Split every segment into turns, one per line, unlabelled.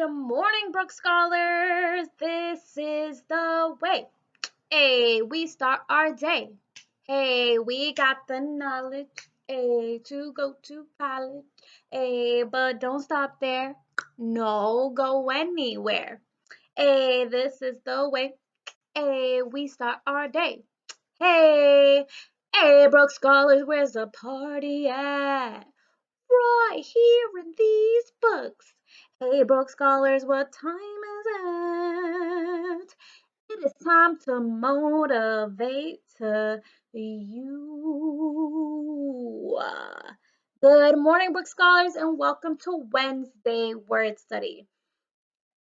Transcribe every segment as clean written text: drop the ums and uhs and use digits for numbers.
morning, Brook Scholars. This is the way. Hey, we start our day. Hey, we got the knowledge. Hey, to go to college. Hey, but don't stop there. No, go anywhere. Hey, this is the way. Hey, we start our day. Hey, hey, Brook Scholars, where's the party at? Right here in these books. Hey, Brook Scholars, what time is it? It is time to motivate to you. Good morning, Brook Scholars, and welcome to Wednesday Word Study.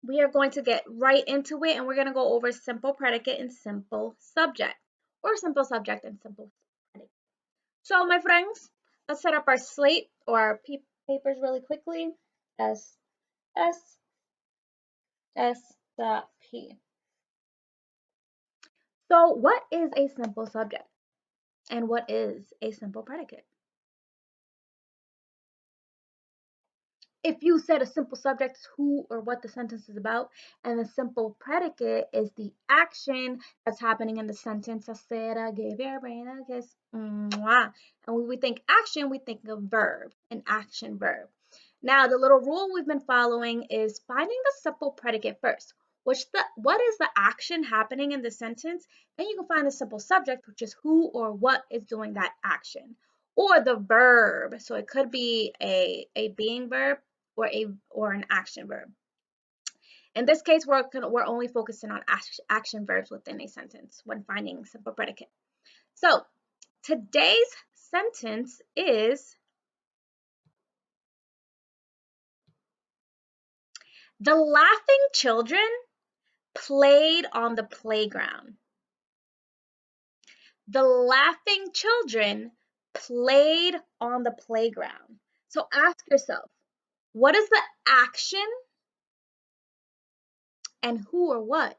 We are going to get right into it, and we're going to go over simple predicate and simple subject, or simple subject and simple predicate. So, my friends, let's set up our slate or our papers really quickly. S, S, S, dot, P. So, what is a simple subject? And what is a simple predicate? If you said a simple subject is who or what the sentence is about, and the simple predicate is the action that's happening in the sentence. I said I gave your brain a kiss. Mwah. And when we think action, we think of verb, an action verb. Now, the little rule we've been following is finding the simple predicate first. What is the action happening in the sentence? Then you can find the simple subject, which is who or what is doing that action. Or the verb. So it could be a being verb or an action verb. In this case, we're only focusing on action verbs within a sentence when finding simple predicate. So today's sentence is: the laughing children played on the playground. The laughing children played on the playground. So ask yourself, what is the action and who or what?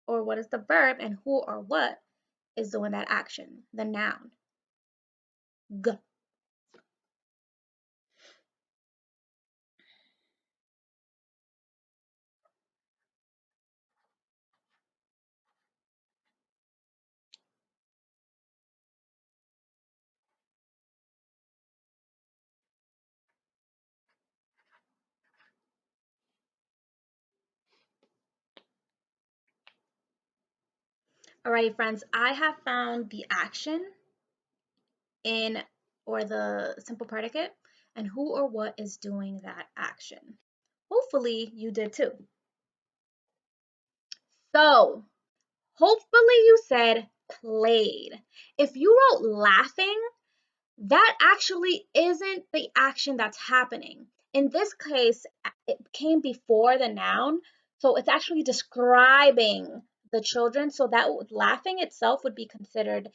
Or what is the verb and who or what is doing that action? The noun. G. Alrighty, friends, I have found the action or the simple predicate and who or what is doing that action. Hopefully you did too. So, hopefully you said played. If you wrote laughing, that actually isn't the action that's happening. In this case, it came before the noun, so it's actually describing the children, so that laughing itself would be considered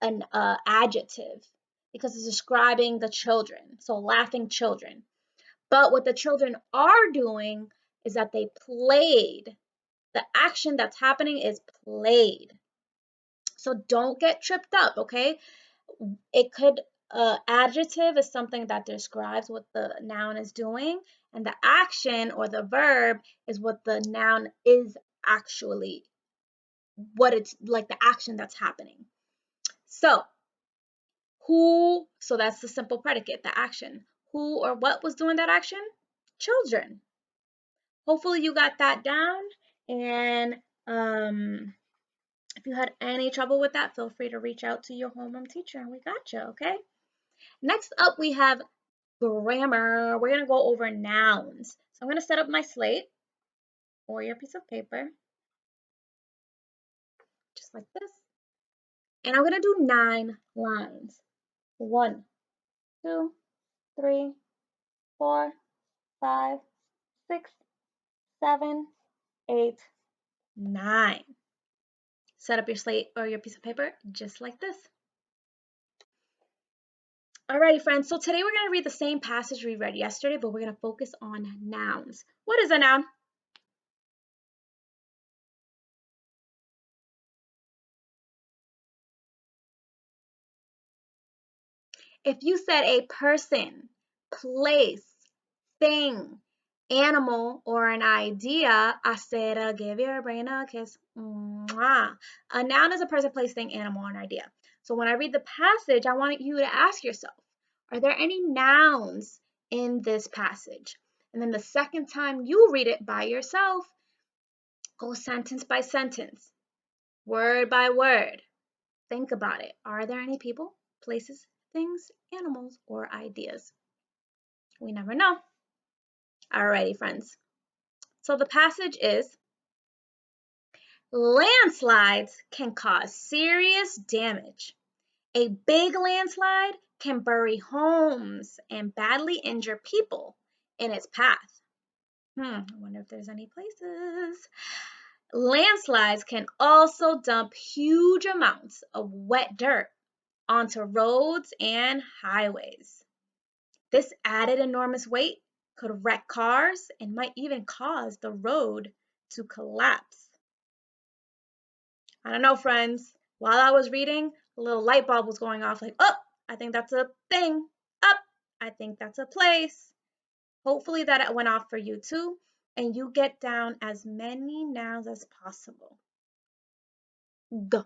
an adjective because it's describing the children, so laughing children. But what the children are doing is that they played. The action that's happening is played. So don't get tripped up, okay? It could adjective is something that describes what the noun is doing, and the action or the verb is what the noun is actually, what it's like, the action that's happening. So so that's the simple predicate, the action. Who or what was doing that action? Children. Hopefully you got that down, and if you had any trouble with that, feel free to reach out to your homeroom teacher and we got you, okay? Next up, we have grammar. We're going to go over nouns. So I'm going to set up my slate or your piece of paper, just like this. And I'm going to do 9 lines. 1, 2, 3, 4, 5, 6, 7, 8, 9. Set up your slate or your piece of paper just like this. Alrighty, friends, so today we're going to read the same passage we read yesterday, but we're going to focus on nouns. What is a noun? If you said a person, place, thing, animal or an idea, I said, give your brain a kiss. Mwah. A noun is a person, place, thing, animal, or an idea. So when I read the passage, I want you to ask yourself, are there any nouns in this passage? And then the second time you read it by yourself, go sentence by sentence, word by word. Think about it. Are there any people, places, things, animals, or ideas? We never know. Alrighty, friends. So the passage is, landslides can cause serious damage. A big landslide can bury homes and badly injure people in its path. I wonder if there's any places. Landslides can also dump huge amounts of wet dirt onto roads and highways. This added enormous weight could wreck cars and might even cause the road to collapse. I don't know, friends. While I was reading, a little light bulb was going off like, oh, I think that's a thing. Up, I think that's a place. Hopefully that went off for you too, and you get down as many nouns as possible. Go.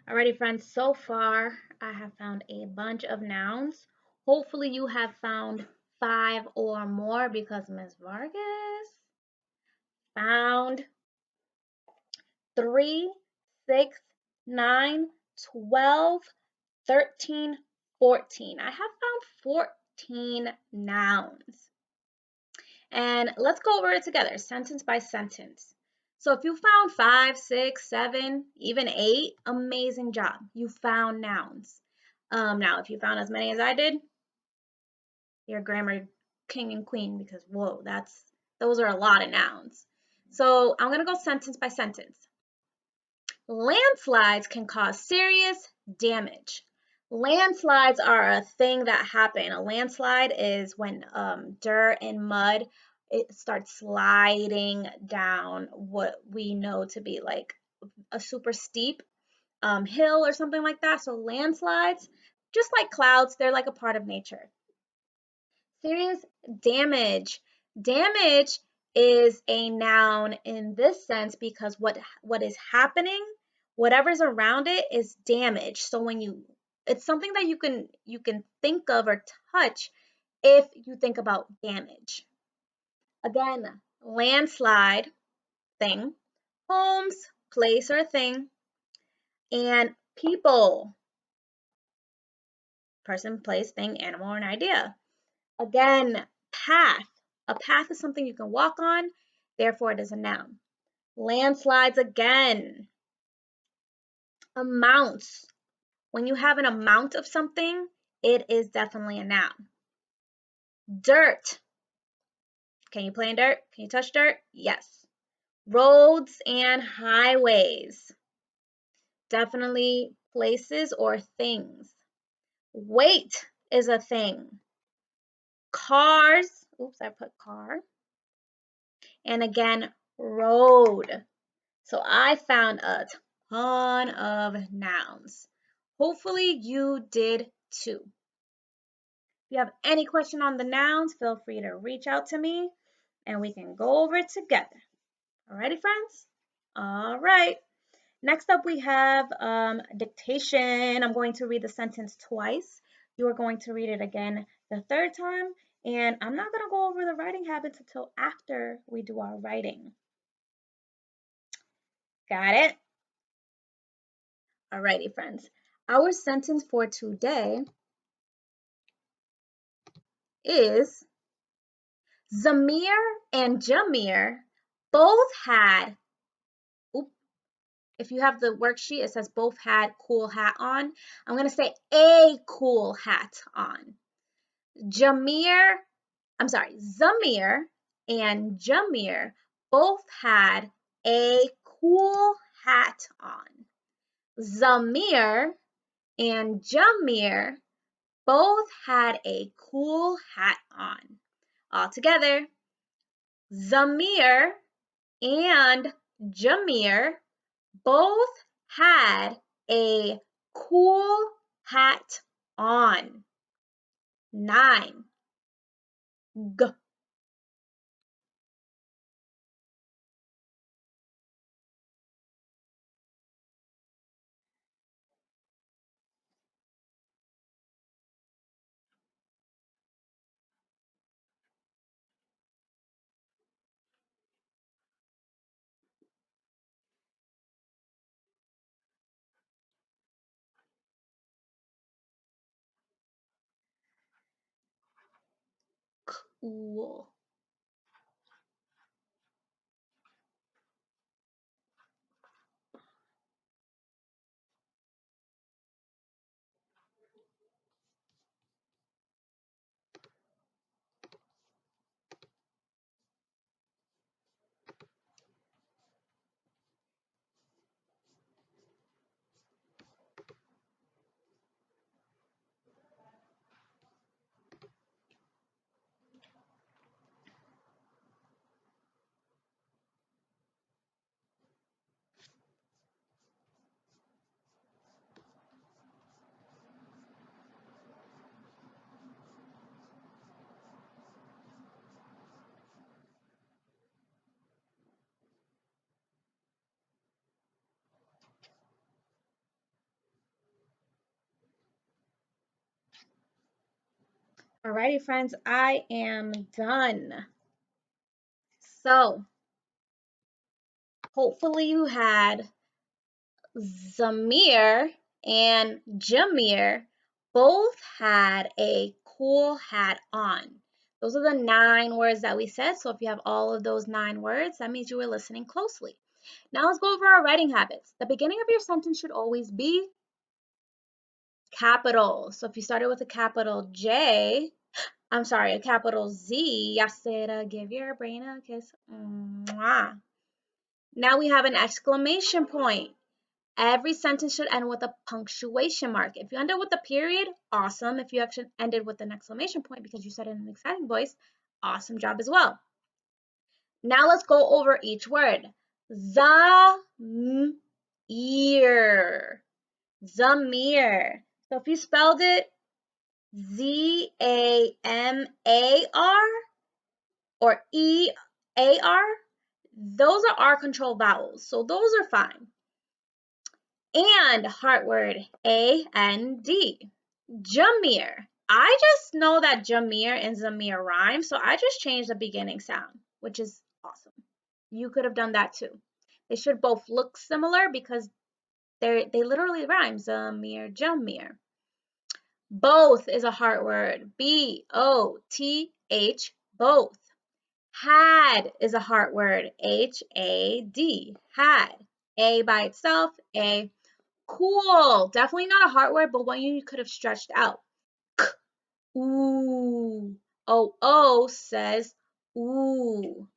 Alrighty, friends, so far I have found a bunch of nouns. Hopefully you have found 5 or more because Ms. Vargas found 3, 6, 9, 12, 13, 14. I have found 14 nouns. And let's go over it together, sentence by sentence. So if you found 5, 6, 7, even 8, amazing job. You found nouns. Now, if you found as many as I did, you're grammar king and queen because, whoa, those are a lot of nouns. So I'm going to go sentence by sentence. Landslides can cause serious damage. Landslides are a thing that happen. A landslide is when dirt and mud, it starts sliding down what we know to be like a super steep hill or something like that. So landslides, just like clouds, they're like a part of nature. Serious damage. Damage is a noun in this sense because what is happening, whatever's around it is damage. So it's something that you can think of or touch if you think about damage. Again, landslide, thing, homes, place or thing, and people, person, place, thing, animal, or an idea. Again, path. A path is something you can walk on, therefore it is a noun. Landslides again. Amounts. When you have an amount of something, it is definitely a noun. Dirt. Can you play in dirt? Can you touch dirt? Yes. Roads and highways. Definitely places or things. Weight is a thing. Cars. Oops, I put car. And again, road. So I found a ton of nouns. Hopefully you did too. If you have any question on the nouns, feel free to reach out to me and we can go over it together. Alrighty, friends? All right. Next up, we have dictation. I'm going to read the sentence twice. You are going to read it again the third time. And I'm not going to go over the writing habits until after we do our writing. Got it? Alrighty, friends. Our sentence for today is Zamir and Jamir both had, if you have the worksheet, it says both had cool hat on. I'm going to say a cool hat on. Zamir and Jamir both had a cool hat on. Zamir and Jamir both had a cool hat on. All together, Zamir and Jamir both had a cool hat on. 9. G. Cool. Alrighty, friends, I am done. So, hopefully you had Zamir and Jamir both had a cool hat on. Those are the 9 words that we said. So if you have all of those 9 words, that means you were listening closely. Now let's go over our writing habits. The beginning of your sentence should always be capital. So if you started with a capital J, a capital Z, Yasera, give your brain a kiss. Mwah. Now we have an exclamation point. Every sentence should end with a punctuation mark. If you ended with a period, awesome. If you actually ended with an exclamation point because you said it in an exciting voice, awesome job as well. Now let's go over each word. Zamir. Zamir. So if you spelled it Z-A-M-A-R or E-A-R, those are R control vowels. So those are fine. And heart word A-N-D. Jamir. I just know that Jamir and Zamir rhyme, so I just changed the beginning sound, which is awesome. You could have done that too. They should both look similar because they literally rhyme. Zamir, Jamir. Both is a heart word. B-O-T-H, both. Had is a heart word. H-A-D, had. A by itself, A. Cool. Definitely not a heart word, but one you could have stretched out. Ooh. O says ooh.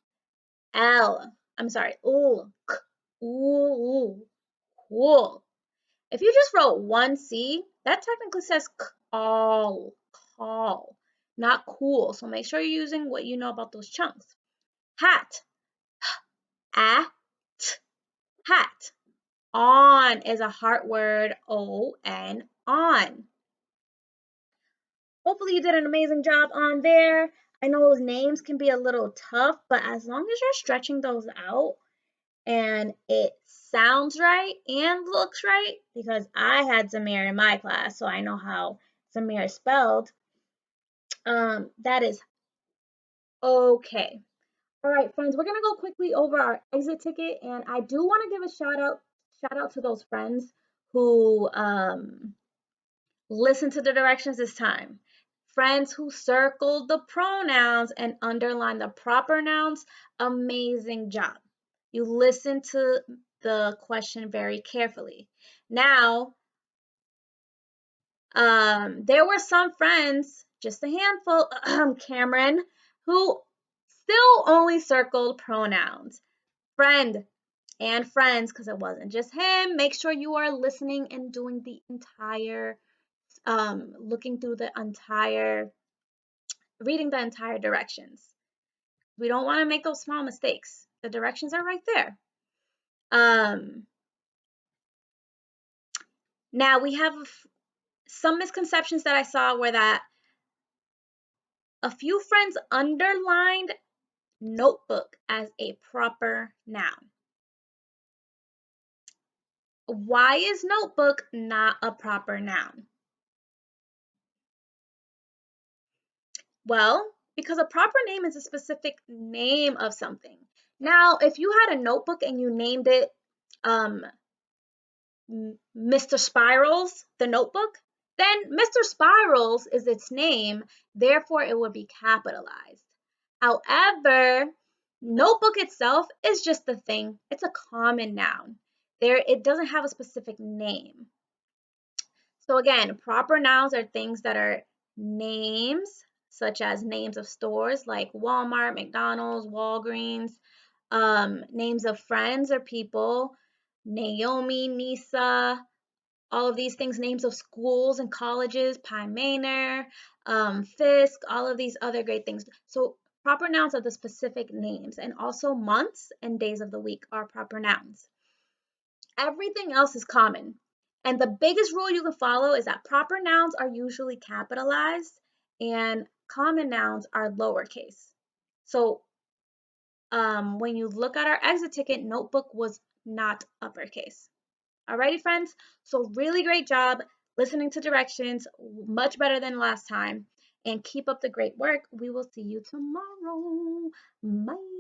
Ooh, ooh, cool. If you just wrote one C, that technically says call, not cool. So make sure you're using what you know about those chunks. Hat, at, hat. On is a heart word, O-N, on. Hopefully you did an amazing job on there. I know those names can be a little tough, but as long as you're stretching those out and it sounds right and looks right, because I had Zamir in my class, so I know how Zamir is spelled, that is okay. All right, friends, we're gonna go quickly over our exit ticket, and I do want to give a shout out to those friends who listen to the directions this time. Friends who circled the pronouns and underlined the proper nouns, amazing job. You listened to the question very carefully. Now, there were some friends, just a handful, Cameron, who still only circled pronouns. Friend and friends, because it wasn't just him. Make sure you are listening and doing the entire looking through the entire, reading the entire directions. We don't want to make those small mistakes. The directions are right there. Now we have some misconceptions that I saw were that a few friends underlined notebook as a proper noun. Why is notebook not a proper noun? Well, because a proper name is a specific name of something. Now, if you had a notebook and you named it Mr. Spirals, the notebook, then Mr. Spirals is its name, therefore it would be capitalized. However, notebook itself is just a thing. It's a common noun. It doesn't have a specific name. So again, proper nouns are things that are names, such as names of stores like Walmart, McDonald's, Walgreens, names of friends or people, Naomi, Nisa, all of these things, names of schools and colleges, Pi Manor, Fisk, all of these other great things. So proper nouns are the specific names, and also months and days of the week are proper nouns. Everything else is common. And the biggest rule you can follow is that proper nouns are usually capitalized and common nouns are lowercase. So when you look at our exit ticket, notebook was not uppercase. Alrighty, friends. So really great job listening to directions, much better than last time. And keep up the great work. We will see you tomorrow. Bye.